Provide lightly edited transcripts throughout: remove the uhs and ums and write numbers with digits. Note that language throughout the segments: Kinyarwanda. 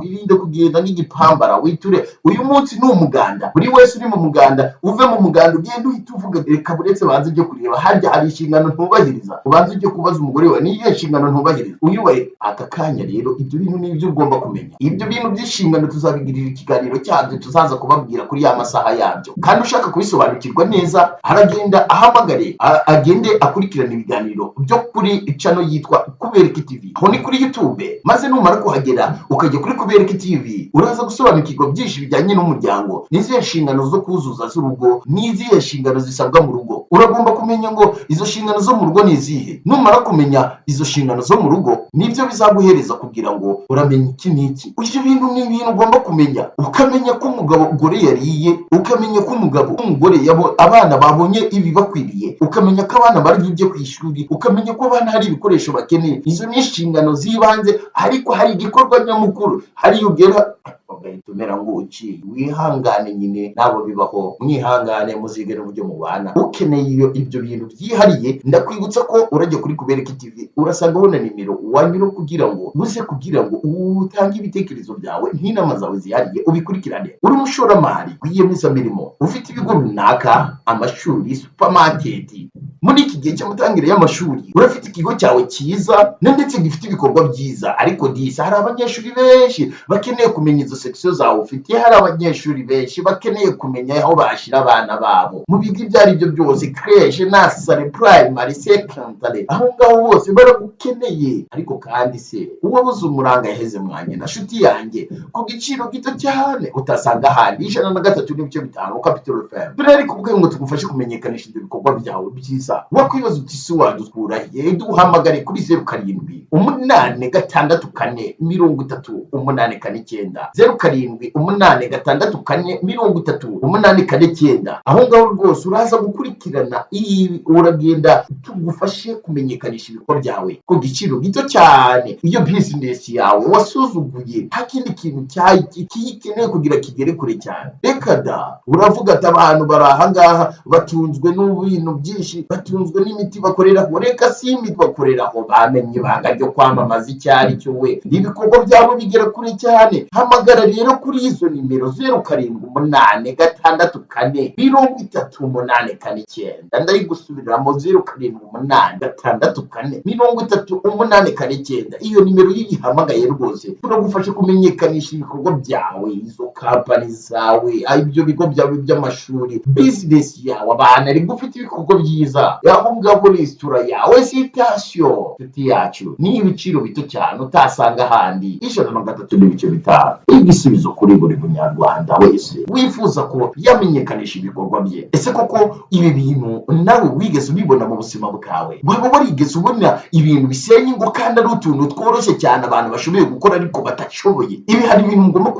wirinde kugenda nk'igipambara witure uyu munsi ni umuganda buri wese uri mu muganda uve mu muganda ugende uhita uvuga reka buretse banze byo kureba harya hari inshingano ntubahiriza ubanze ujye kubaza umugore wawe niyo nshingano ntubahiriza uyubahe aka kanya rero ibyo bintu ni ibyo ugomba kumenya ibyo bintu by'inshingano tuzabigirira ikiganiro cyabyo tuzaza kubabwira kuri ya masaha yabyo kandi ushaka kubisobanukirwa neza aragenda ahamagare agende akurikirana ibiganiro byo kuri channel yitwa Kubereka TV aho ni kuri YouTube maze numara kuhagera ukajya kuri Kubereka TV uraza gusobanukirwa byinshi bijyanye n'umuryango n'izihe nshingano zo kuzuza z'urugo n'izihe nshingano zisabwa mu rugo uragomba kumenya ngo izo nshingano zo mu rugo ni izihe numara kumenya izo nshingano zo mu rugo nibyo bizaguhereza kugira ngo uramenye iki n'iki ibyo bintu ni ibintu ugomba kumenya ukamenya ko umugore yariye ukamenya ko umugore abana babonye ibibakwiriye ukamenya ko abana bari bujye ku ishuri ukamenya ko abana hari ibikoresho bakeneye izo ni inshingano z'ibanze ariko hari igikorwa nyamukuru hari ugera ugahita umera nguki wihangane nyine nabo bibaho mwihangane muzigere uburyo mubana ukeneye ibyo bintu byihariye ndakwibutsa ko urajya kuri Kubereka TV urasanga ubona nimero wanyura kugira ngo utange ibitekerezo byawe n'inama zawe zihariye ubikurikirane uri umushoramari rwiyemezamirimo ufite ibigo runaka amashuri supermarket muri iki gihe cy'amatangire y'amashuri urafite ikigo cyawe cyiza ndetse gifite ibikorwa byiza ariko disa hari abanyeshuri benshi bakeneye kumenya izo section zawe ufite hari abanyeshuri benshi bakeneye kumenya aho bashira abana babo mu bigo ibyo ari byo byose crèche nursery primary secondary aho ngaho bose baragukeneye ariko kandi se uwabuze umuranga yaheze mwanye na shuti yanjye ku giciro gito cyane utasanga ahandi 103.5 Capital FM turari kubwo ngo tugufashe kumenyekanisha ibyo bikorwa byawe byiza wakwibaza uti se wadukurahiye duhamagare kuri 0786433849 0786433849 aho ngaho rwose uraza gukurikirana uragenda tugufashe kumenyekanisha ibikorwa byawe ku giciro gito cyane iyo business yawe wasuzuguye nta kindi kintu kikeneye kugira kigere kure cyane reka da uravuga ati abantu barahangaha batunzwe n'ibintu byinshi batunzwe n'imiti bakorera reka si imiti bakoreraho bamenye ibanga ryo kwamamaza icyari cyo we ibikorwa byabo bigera kure cyane hamagara rero kuri izo nimero 0786433849 ndari gusubiramo 0786433849 iyo nimero yihamagaye rwose turagufasha kumenyekanisha ibikorwa byawe izo company zawe ibyo bigo byawe by'amashuri business yawe abana ari gufite ibikorwa byiza aho ngabo restaurant yawe station yacu ni ibiciro bito cyane utasanga ahandi 103.5 igisubizo kuri buri munyarwanda wese wifuza ko yamenyekanisha ibikorwa bye ese koko ibi bintu nawe wigeze ubibona mu buzima bwawe waba warigeze ubona ibintu bisenya ngo kandi ari utuntu tworoshye cyane abantu bashoboye gukora ariko batashoboye ibi hari ibintu mugomba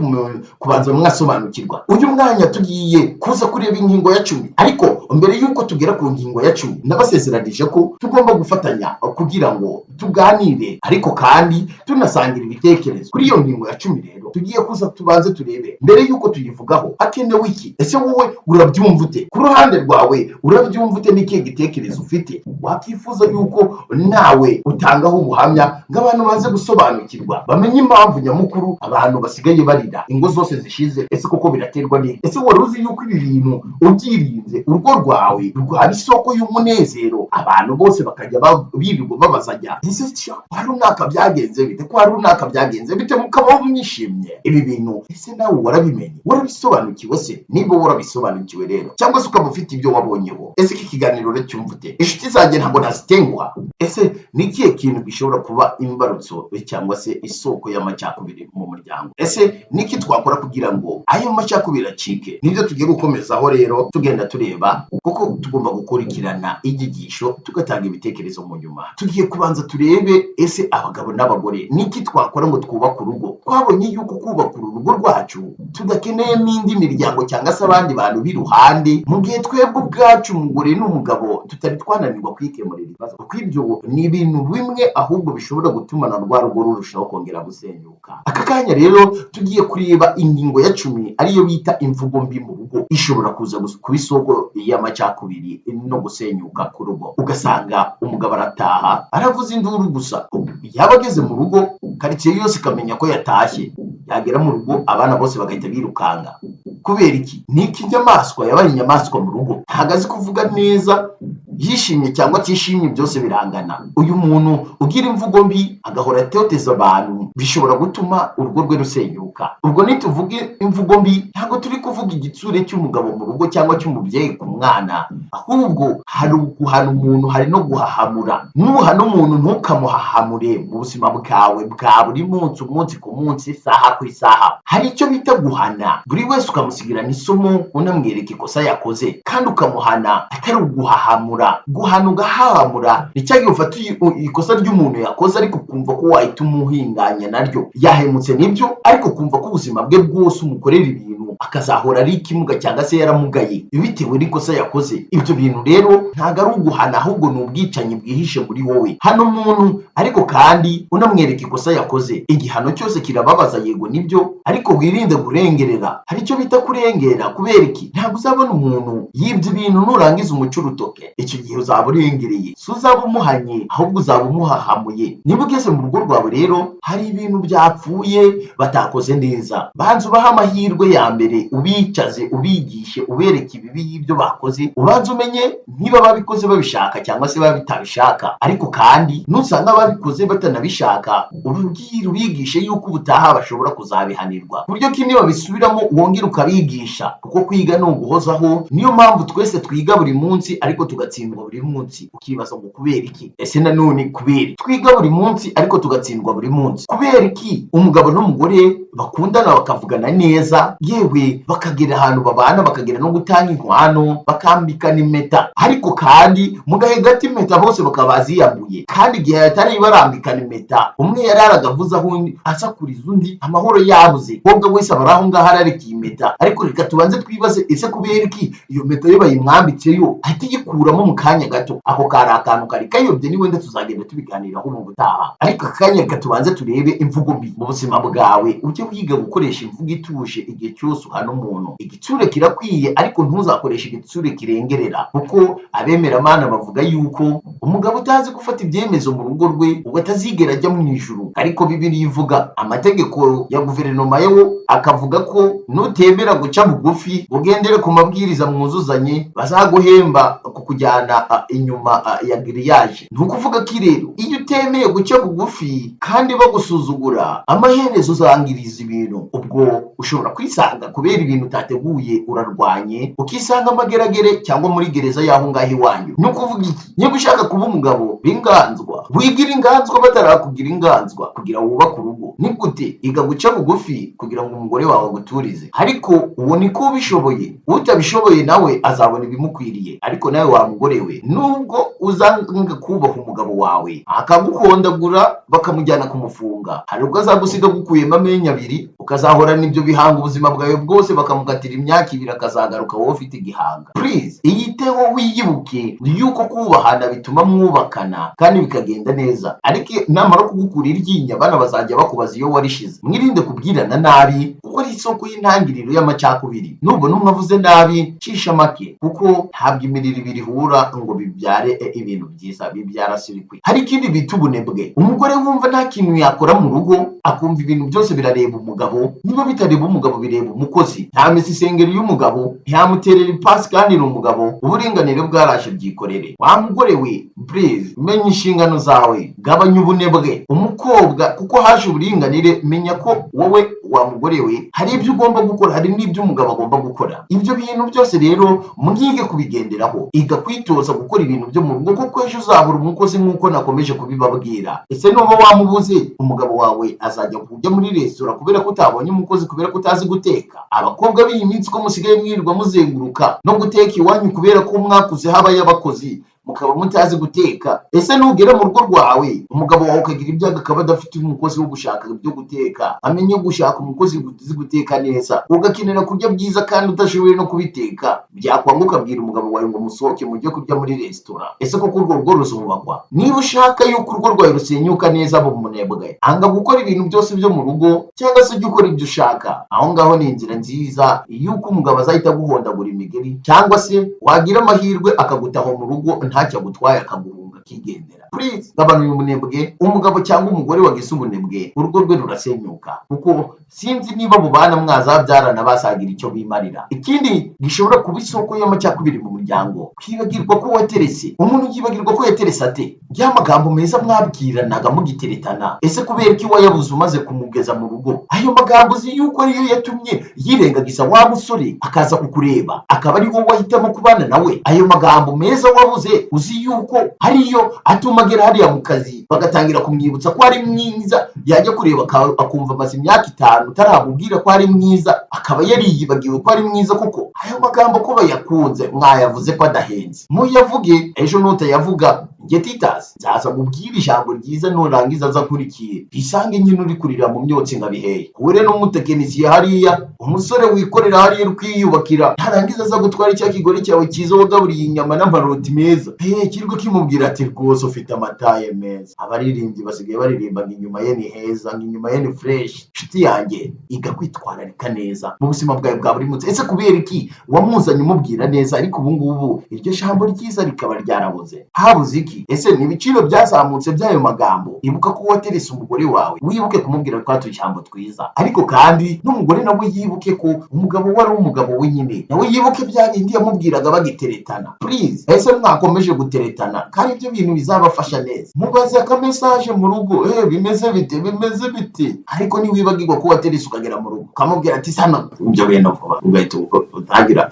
kubanza mwasobanukirwa uyu mwanya tugiye kuza kureba ingingo ya 10 ariko mbere yuko tugera ku ngingo ya 10 nabasezeranije ko tugomba gufatanya kugira ngo tuganire ariko kandi tunasangira ibitekerezo kuri iyo ngingo ya 10 rero tugiye kuza tubanze turebe mbere yuko tuyivugaho hakenewe iki ese wowe urabyumva ute ku ruhande rwawe urabyumva ute n'ikihe gitekerezo ufite wakifuza yuko nawe utangaho ubuhamya ng'abantu baze gusobanukirwa bamenye impamvu nyamukuru abantu basigaye barira ingo zose zishize ese koko biraterwa n'iki ese wari uzi yuko ibi bintu ubyirinze urugo rwawe rwari isoko y'umunezero abantu bose bakajya birirwa babazajya ese cyo runaka byagenze bite ko runaka byagenze bite mukabaho mwishimye ibi bintu ese nawe warabimenye warabisobanukiwe se niba warabisobanukiwe rero cyangwa se ukaba ufite ibyo wabonyeho ese iki kiganiro rero cyumvute inshuti zanjye ntabwo nazitenguha ese ni ikihe kintu gishobora kuba imbarutso cyangwa se isoko y'amacakubiri mu muryango ese niki twakora kugira ngo ayo macakubiri acike nibyo tugiye gukomezaho rero tugenda tureba kuko tugomba gukurikirana igigisho tugatanga ibitekerezo mu nyuma tugiye kubanza turebe ese abagabo n'abagore niki twakora ngo twubake urugo twabonye yuko kubaka kubaka urugo rwacu tudakeneye n'indi miryango cyangwa se abandi bantu b'iruhande, mu gihe twebwe ubwacu umugore n'umugabo tutari twananirwa kwikemurira ibibazo, kuko ibyo ni ibintu bimwe ahubwo bishobora gutuma na rwa rugo rurushaho kongera gusenyuka. Aka kanya rero tugiye kureba ingingo ya 10 ariyo bita imvugo mbi mu rugo, ishobora kuza kuba isoko y'amacakubiri no gusenyuka ku rugo. Ugasanga umugabo arataha aravuza induru gusa, yaba ageze mu rugo karitsiye yose ikamenya ko yatashye, yagera mu rugo abana bose bagahita birukanga. Kubera iki? Ni ikinyamaswa, yabaye inyamaswa mu rugo, ntabwo azi kuvuga neza, yishimye cyangwa atishimye byose birangana. Uyu muntu ugira imvugo mbi agahora atoteza abantu bishobora gutuma urugo rwe rusenyuka. Ubwo nituvuge imvugo mbi ntabwo turi kuvuga igitsure cy'umugabo mu rugo cyangwa cy'umubyeyi ku mwana, ahubwo hari uguhana umuntu, hari no guhahamura. Nuhana umuntu ntukamuhahamure mu buzima bwawe bwa buri munsi, umunsi ku munsi, isaha ku isaha. Hari icyo bita guhana, buri wese ukamusigirana isomo unamwereka ikosa yakoze, kandi ukamuhana atari uguhahamura. Guhana ugahahamura ni cyagiye ufata ikosa ry'umuntu yakoze ariko kumva ko wahita umuhinganya naryo, yahemutse nibyo, ariko kumva ko ubuzima bwe bwose umukorera ibintu akazahora ari ikimuga cyangwa se yaramugaye bitewe n'ikosa yakoze. Ibyo bintu rero ntabwo ari uguhana, ahubwo ni ubwicanyi bwihishe muri wowe. Hano umuntu ariko kandi unamwereka ikosa yakoze. Igihano cyose kirababaza, yego nibyo, ariko wirinde kurengerera. Hari icyo bita kurengera. Kubera iki? Ntabwo uzabona umuntu yibye ibintu nurangiza umuco urutoke, icyo gihe uzaba urengereye, si uzaba umuhanye, ahubwo uzaba umuhahamuye. Niba ugeze mu rugo rwawe rero hari ibintu byapfuye batakoze neza, banza ubaha amahirwe ya mbere, ubicaze, ubigishe, ubereke ibibi y'ibyo bakoze, ubanza umenye niba babikoze babishaka cyangwa se babitabishaka. Ariko kandi nusanga babikoze batanabishaka, ubwire ubigishe yuko ubutaha bashobora kuzabihanirwa, ku buryo niba bisubiramo wongera ukabigisha, kuko kwiga ni uguhozaho. Niyo mpamvu twese twiga buri munsi ariko tugatsindwa buri munsi. Ukibaza ngo kubera iki? Ese nanone kubera twiga buri munsi ariko tugatsindwa buri munsi? Kubera iki umugabo n'umugore bakundana bakavugana neza, yewe bakagera ahantu babana, bakagera no gutanga inkwano, bakambikana impeta, ariko kandi mu gahe gato impeta bose bakaba baziyambuye, kandi igihe atari barambikana impeta umwe yararaga avuzaho undi asakuriza undi, amahoro yabuze, wowe wese abari aho ngaho ararikiye impeta. Ariko reka tubanze twibaze, ese kubera iki iyo mpeta yo bayimwambitseyo ahita yikuramo mu kanya gato? Ako kari akantu kari kayobye, ni wenda tuzagenda tubiganiraho mu gutaha. Ariko akanya reka tubanze turebe imvugo mbi mu buzima bwawe, ujye wiga gukoresha imvugo ituje igihe cyose uhana umuntu. Igitsure kirakwiye, ariko ntuzakoreshe igitsure kirengerera, kuko abemeramana bavuga yuko umugabo utazi gufata ibyemezo mu rugo rwe ubwo atazigera ajya mu ijuru. Ariko Bibiliya ivuga, amategeko ya guverinoma yo akavuga ko nutemera guca bugufi ugendere ku mabwiriza mwuzuzanye, bazaguhemba kukujyana inyuma ya giriyaje. Ni ukuvuga ko rero iyo utemeye guca bugufi kandi bagusuzugura, amaherezo uzangiriza ibintu. Ubwo ushobora kwisanga kubera ibintu utateguye urarwanye, ukisanga amageragere cyangwa muri gereza y'aho ngaho iwanyu. Ni ukuvuga iki? Niba ushaka kuba umugabo w'inganzwa, wigira inganzwa batarakugira inganzwa kugira wubake urugo. Ni gute? Iga guca bugufi kugira ngo umugore wawe aguturize. Ariko uwo niko ubishoboye, utabishoboye nawe azabona ibimukwiriye. Ariko nawe wa mugore we, nubwo uzanga kubaha umugabo wawe akagukondagura bakamujyana kumufunga, hari ubwo azagusiga gukuyemo amenyo abiri, ukazahorana ibyo bihanga ubuzima bwawe bwose, bakamukatira imyaka 2 akazagaruka wowe ufite igihanga. Please iyiteho, wiyibuke yuko kubahana bituma mwubakana kandi bikagenda neza. Ariko namara kugukura iryinyo abana bazajya bakubaza iyo warishize. Mwirinde kubwirana nabi, kuko ari isoko y'intangiriro y'amacakubiri. Nubwo numwe avuze nabi, cisha make, kuko ntabwo imirire ibiri ihura ngo bibyare ibintu byiza, bibyara sirikwi. Hari ikindi bita ubunebwe. Umugore wumva nta kintu yakora mu rugo, akumva ibintu byose birareba umugabo. Niba bitareba umugabo bireba umukozi. Nta mesi isengeri y'umugabo, ntiyamuterera ipasi kandi ni umugabo. Uburinganire bwaraje byikorere. Wa mugore we, please menya inshingano zawe, gabanya ubunebwe. Umukobwa kuko haje uburinganire, menya ko wowe wa mugore we hari ibyo ugomba gukora, hari n'ibyo umugabo agomba gukora. Ibyo bintu byose rero mwige kubigenderaho, iga kwitoza gukora ibintu byo mu rugo, kuko ejo uzabura umukozi nk'uko nakomeje kubibabwira. Ese nuba wamubuze, umugabo wawe azajya kujya muri resitora kubera ko utabonye umukozi, kubera ko utazi guteka? Abakobwa b'iyi minsi ko musigaye mwirirwa muzenguruka no guteka iwanyu kubera ko mwakuze habaye abakozi, mukaba mutazi guteka. Ese nugera mu rugo rwawe umugabo wawe ukagira ibyago akaba adafite umukozi wo gushaka ibyo guteka, amenye gushaka umukozi uzi guteka neza, ugakenera kurya byiza kandi udashoboye no kubiteka, byakwanga ukabwira umugabo wawe ngo musohoke mujye kurya muri resitora. Ese koko urwo rugo ruzubakwa? Niba ushaka yuko urugo rwawe rusenyuka neza abo munebwe, anga gukora ibintu byose byo mu rugo cyangwa se ujye ukora ibyo ushaka. Aho ngaho ni inzira nziza yuko umugabo azahita aguhondagura imigeri, cyangwa se wagira amahirwe akagutaho mu rugo ntacyo agutwaye akaguhunga akigendera. Please gabanya uyu munebwe. Umugabo cyangwa umugore wagize ubunebwe urugo rwe rurasenyuka, kuko sinzi niba abo bana mwazabyarana basagira icyo bimarira. Ikindi gishobora kuba isoko y'amacakubiri mu muryango, kwibagirwa ko waterese. Umuntu yibagirwa ko yaterese ate? Ya magambo meza mwabwiranaga mugiteretana, ese kubera ko wayabuze umaze kumugeza mu rugo? Ayo magambo uzi yuko ariyo yatumye yirengagiza wa musore akaza kukureba, akaba ari wowe wahitamo kubana nawe. Ayo magambo meza wabuze uzi yuko ariyo atuma agera hariya mu kazi bagatangira kumwibutsa ko ari mwiza, yajya kureba akumva amaze imyaka 5 utaramubwira ko ari mwiza, akaba yariyibagiwe ko ari mwiza. Kuko ayo magambo ko bayakunze mwayavuze ko adahenze, muyavuge. Ejo nutayavuga njye Titus nzaza mubwira ijambo ryiza, nurangiza aza kurikiye bisange nyine uri kurira mu myotsi nka biheye. Hure n'umutekinisiye hariya, umusore wikorera hariya rukiyubakira, ntarangiza aza gutwara icya kigore cyawe cyiza wagaburiye inyama n'amaroti meza, kirwa kimubwira ati rwose ufite amataye meza. Abaririmbyi basigaye baririmba ngo inyuma ye ni heza, ngo inyuma ye ni fresh. Nshuti yanjye, iga kwitwararika neza mu buzima bwawe bwa buri munsi. Ese kubera iki wamuzanye umubwira neza, ariko ubu ngubu iryo jambo ryiza rikaba ryarabuze? Habuze iki? Ese ni ibiciro byazamutse by'ayo magambo? Ibuka ko waterese umugore wawe, wibuke kumubwira ko ijambo twiza, ariko kandi n'umugore nawe yibuke ko umugabo wari umugabo we nyine, nawe yibuke bya bindi yamubwiraga bagiteretana. Please, ese mwakomeje guteretana kandi ibyo bintu bizabafasha neza? Mubaze akamesaje mu rugo, bimeze bite, ariko niwibagirwa ko waterese ukagera mu rugo ukamubwira ati sana ibyo bintu vuba, ugahita utagira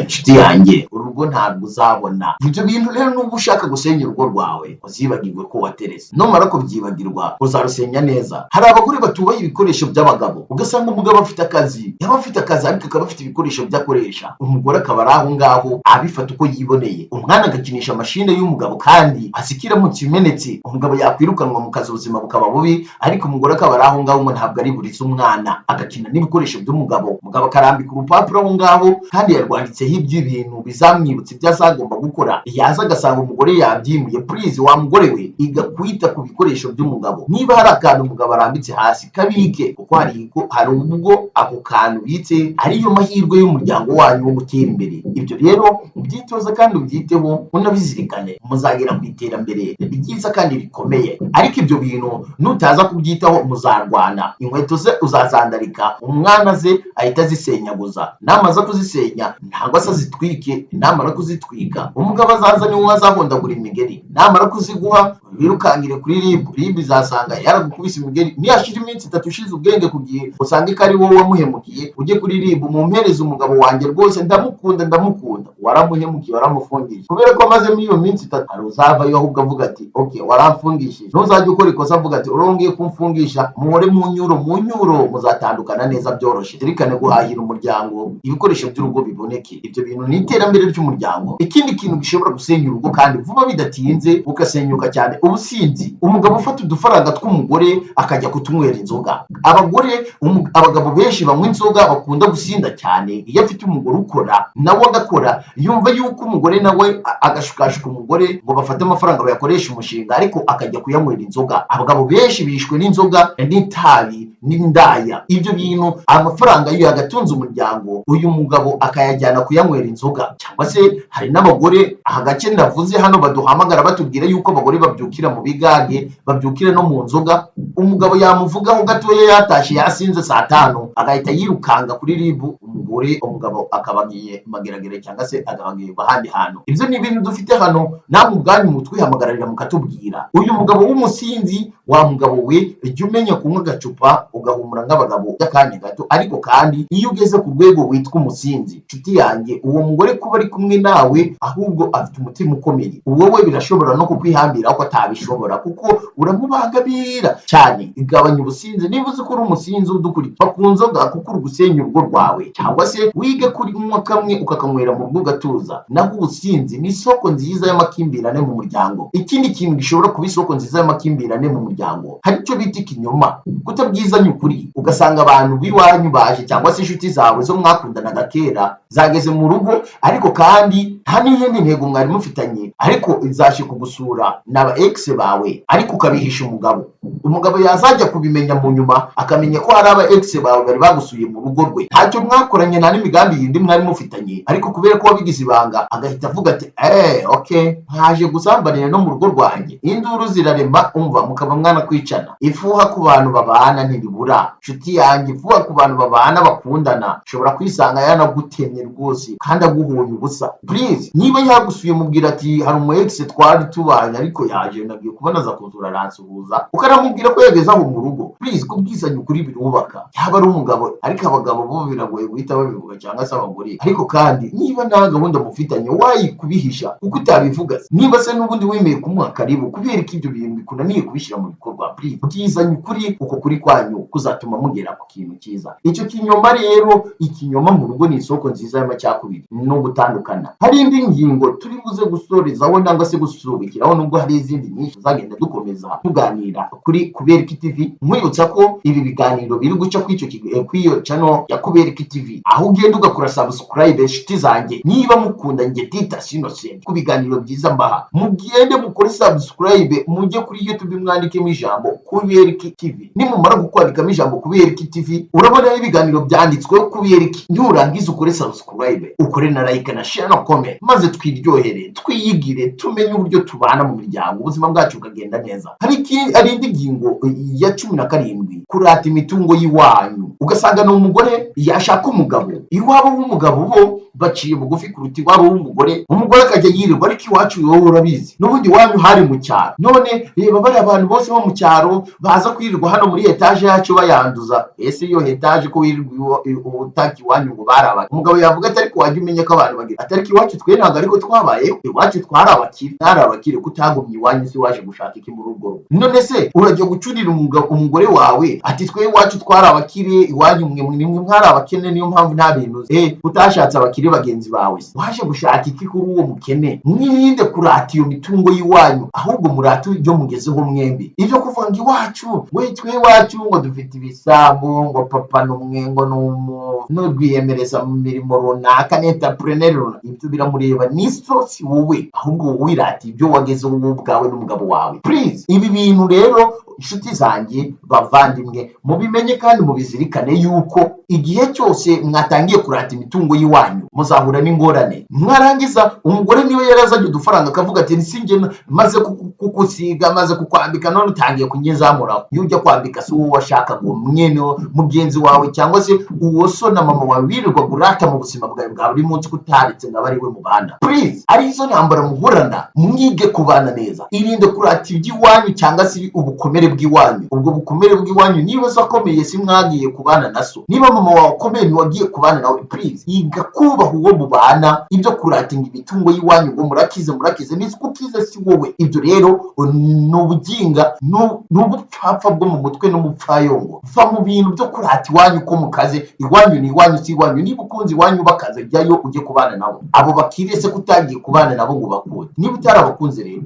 nshuti yanjye urugo ntabwo uzabona. Ibyo bintu rero nubwo ushaka gusenya urugo rwawe uzibagirwe ko waterese, numara kubyibagirwa uzarusenya neza. Hari abagore batubaye ibikoresho by'abagabo, ugasanga umugabo afite akazi, yaba afite akazi ariko akaba afite ibikoresho byakoresha, umugore akaba ari aho ngaho abifata uko yiboneye. Umwana agakinisha mashine y'umugabo kandi asikira mu kimenetse, umugabo yakwirukanwa mu kazi ubuzima bukaba bubi, ariko umugore akaba ari aho ngaho ngo ntabwo ari buriza umwana, agakina n'ibikoresho by'umugabo. Umugabo akarambika urupapuro aho ngaho kandi yarwanditseho ibintu bizamwibutsa ibyo azagomba gukora, yaza agasanga umugore yabyimuye. Please wa mugore we, iga kwita ku bikoresho by'umugabo. Niba hari akantu umugabo arambitse hasi kabike, kuko hari ubwo ako kantu bitse ariyo mahirwe y'umuryango wanyu wo gutera imbere. Ibyo rero ubyitoze kandi ubyiteho, unabizirikane, muzagera ku iterambere ryiza kandi rikomeye. Ariko ibyo bintu nutaza kubyitaho muzarwana, inkweto ze uzazandarika, umwana ze ahita azisenyaguza, namaze kuzisenya ntabwo asa zitwike. Namara kuzitwika umugabo azaza niwe azahondagura imigeri, namara kuziguha wirukangire kuri RIB izasanga yaragukubise imigeri. Niyashira iminsi 3 ushize ubwenge ku gihe, usange ko ari wowe wamuhemukiye, ujye kuri RIB mumpereze umugabo wanjye rwose ndamukunda. Waramuhemukiye, waramufungisha. Kubera ko amaze muri iyo minsi 3 hari uzavayo ahubwo avuga ati okay waramfungishije. Ntuzajye ukora ikosa avuga ati urongeye kumfungisha, muhore mu nyuro muzatandukana neza byoroshye. Zirikane guhahira umuryango ibikoresho by'urugo biboneke. Ibyo bintu ni iterambere ry'umuryango. Ikindi kintu gishobora gusenya urugo kandi vuba bidatinze ugasenyuka cyane, ubusinzi. Umugabo ufata udufaranga tw'umugore akajya kutunywera inzoga. Abagabo benshi banywa inzoga bakunda gusinda cyane. Iyo afite umugore ukora nawe agakora, yumva yuko umugore nawe agashukashuka umugore ngo bafate amafaranga bayakoresha umushinga, ariko akajya kuyanywera inzoga. Abagabo benshi bishwe n'inzoga n'itabi n'indaya. Ibyo bintu amafaranga iyo yagatunze umuryango, uyu mugabo akayajyana kuyanywera inzoga. Cyangwa se hari n'abagore agace ndavuze hano baduhamagara batubwira yuko abagore babyukira mu bigage, babyukira no mu nzoga. Umugabo yamuvugaho gatoya yatashe yasinze saa 5 agahita yirukanga kuri RIB, umugabo akabagiye mageragere cyangwa se agabagiye bahandi hantu. Ibyo ni ibintu dufite hano, namwe ubwanyu mutwihamagarira mukatubwira. Uyu mugabo w'umusinzi, wa mugabo we, jya umenya kunywa agacupa ugahumura nk'abagabo by'akanya gato, ariko kandi iyo ugeze ku rwego witwa umusinzi, nshuti yanjye, uwo mugore kuba ari kumwe nawe ahubwo afite umutima ukomeye. Wowe birashobora no kukwihambira ko atabishobora kuko uramubangamira cyane. Igabanya ubusinzi. Niba uzi ko uri umusinzi udukurikira ku nzoga kuko uri gusenya urugo rwawe, cyangwa se wige kunywa kamwe ukakanywera mu rugo ugatuza, naho ubusinzi ni isoko nziza y'amakimbirane mu muryango. Ikindi kintu gishobora kuba isoko nziza y'amakimbirane mu muryango hari icyo bita ikinyoma, kutabwizanya ukuri. Ugasanga abantu b'iwanyu baje cyangwa se inshuti zawe zo mwakundanaga kera zageze mu rugo, ariko kandi nta n'iyindi ntego mwari mufitanye, ariko izaje kugusura n'aba ex bawe, ariko ukabihisha umugabo yazajya kubimenya mu nyuma akamenya ko hari aba ex bawe bari bagusuye mu rugo rwe, ntacyo mwakoranye nta n'imigambi yindi mwari mufitanye, ariko kubera ko wabigize ibanga agahita avuga ati okay, nkaje gusambanira no mu rugo rwanjye. Induru zirarema, umva mukaba mwana kwicana. Ifuha ku bantu babana ntibibura nshuti yanjye, ifuha ku bantu babana bakundana ushobora kwisanga yanagutemye rwose kandi aguhunye ubusa. Please, niba yagusuye mubwira ati hari umu ex twari tubanye ariko yaje nagiye kubona za kuzura aransuhuza, ukanamubwira ko yageze aho mu rugo. Please, kubwizanya ukuri birubaka. Yaba ari umugabo, ariko abagabo bo biragoye guhita babivuga cyangwa se abagore, ariko kandi niba nta gahunda mufitanye wayikubihisha kuko utabivuga. Niba se n'ubundi wemeye kumuha karibu, kubera ko ibyo bintu bikunaniye kubishyira mu bikorwa, please bwizanya ukuri. Uko kuri kwanyu kuzatuma mugera ku kintu cyiza. Icyo kinyoma rero, ikinyoma mu rugo ni isoko nziza y'amacakubiri no gutandukana. Hari indi ngingo turi buze gusorezaho nangwa se gusubikiraho, nubwo hari izindi nyinshi tuzagenda dukomeza tuganira kuri Kuberiki TV. Nkwibutsa ko ibi biganiro biri guca kw'iyo channel ya Kuberiki TV, aho ugenda ugakora subscribe inshuti zanjye. Niba mukunda njye Titus Innocent ku biganiro byiza mbaha, mugende mukore subscribe, mujye kuri YouTube mwandikemo ijambo Kuberiki TV. Nimumara gukwandikamo ijambo Kuberiki TV urabona ibiganiro byanditsweho Kuberiki, nurangiza ukore subscribe, ukore na like na share na comment, maze twiryohere, twiyigire, tumenye uburyo tubana mu miryango, ubuzima bwacu bukagenda neza. Hari indi ngingo ya 17, kurata imitungo y'iwanyu. Ugasanga n'umugore yashaka umugabo, iwabo w'umugabo bo baciye bugufi kuruta iwabo w'umugore. Umugore akajya yirirwa, ariko iwacu wowe urabizi n'ubundi wanyu hari mu cyaro. None reba bari abantu bose bo mu cyaro baza kwirirwa hano muri etage yacu bayanduza. Ese iyo etage ko wirirwa utaki wanyu ngo baraba, umugabo yavuga ati ariko wajya umenya ko abantu bagira atari iwacu twe ntabwo ariko twabayeho, iwacu twari abakire, kutagumye iwanyu se waje gushaka iki mu rugo. None se urajya gucurira umugore wawe ati twe iwacu twari abakire, iwanyu mwe mwari abakene, niyo mpamvu nta bintu utashatse abakire bagenzi bawe. Waje gushaka iki kuri uwo mukene? Mwirinde kurata iyo mitungo y'iwanyu, ahubwo murate ibyo mugezeho mwembi. Ibyo kuvuga ngo iwacu twe iwacu ngo dufite ibisambu, ngo papa n'umwe ngo n'urwiyemereza mu mirimo runaka, n'entrepreneur runaka, ibyo biramureba n'isosi wowe, ahubwo wirata ibyo wagezeho wowe ubwawe n'umugabo wawe. Please, ibi bintu rero inshuti zanjye bavandimwe mubimenye kandi mubizirikane yuko igihe cyose mwatangiye kurata imitungo y'iwanyu muzahura n'ingorane. Mwarangiza umugore niwe yarazanye udufaranga akavuga ati nsinge maze kukusiga, maze kukwambika, none utangiye kunyezamura. Iyo ujya kwambika si uwo washaka ngo mwene mugenzi wawe cyangwa se uwo so na mama wawe wirirwa gurata mu buzima bwawe bwa buri munsi kutaritse ngo abari we mubana. Please, ari izo ntambara muhorana, mwige kubana neza. Irinde kurata iby'iwanyu cyangwa se ubukomere bw'iwanyu. Ubwo bukomere bw'iwanyu niba zo akomeye si mwagiye kubana na so, niba mama wawe akomeye ntiwagiye kubana nawe. Please, yiga kubaha uwo mubana. Ibyo kuratinga imitungo y'iwanyu ngo murakize niko kize si wowe. Ibyo rero ni ubuginga, ni ubupfapfa bwo mu mutwe n'umupfayongo. Va mu bintu byo kurata iwanyu ko mukaze. Iwanyu ni iwanyu si iwanyu. Niba ukunze iwanyu bakaze, jyayo ujye kubana nabo. Abo bakiriye se kutagiye kubana nabo ngo bakunde. Niba utarabakunze rero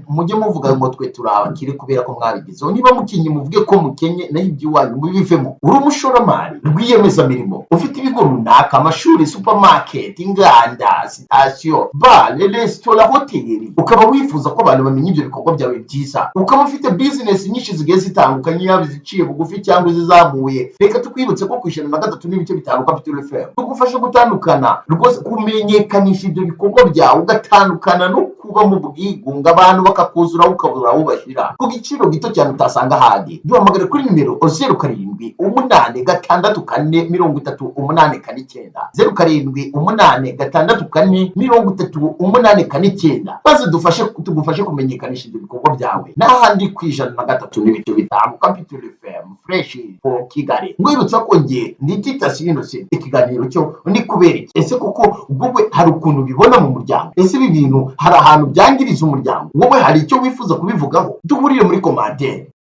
mujye muvuga ngo twe turi abakire kubera ko mwabigizeho. Niba mukinye muvuge ko mukenye, naho iby'iwanyu mubivemo. Uri umushoramari, rwiyemezamirimo, ufite ibigo runaka, amashuri, supermarket, inganda, sitasiyo, bare, resitora, hoteli, ukaba wifuza ko abantu bamenya ibyo bikorwa byawe byiza, ukaba ufite business nyinshi zigiye zitandukanye, yaba iziciye bugufi cyangwa izizamuye. Reka tukwibutse ko kwishyura na 3.5 Capital FM tugufasha gutandukana rwose, kumenyekanisha ibyo bikorwa byawe, ugatandukana no kuba mu bwigunga, abantu bakakuzura ukabura aho bashyira ku giciro gito cyane utasanga ahandi. Duhamagare kuri nimero 0786433849, 0786433849, maze tugufashe kumenyekanisha ibyo bikorwa byawe n'ahandi ku 103.5 Capital FM fresh for Kigali. Ngwibutsa ko nge ndi Titus Innocent, ikiganiro cyo ni Kuberiki. Ese koko wowe hari ukuntu bibona mu muryango? Ese ibi bintu hari ahantu byangiriza umuryango, wowe hari icyo wifuza kubivugaho duhurire muri komantere.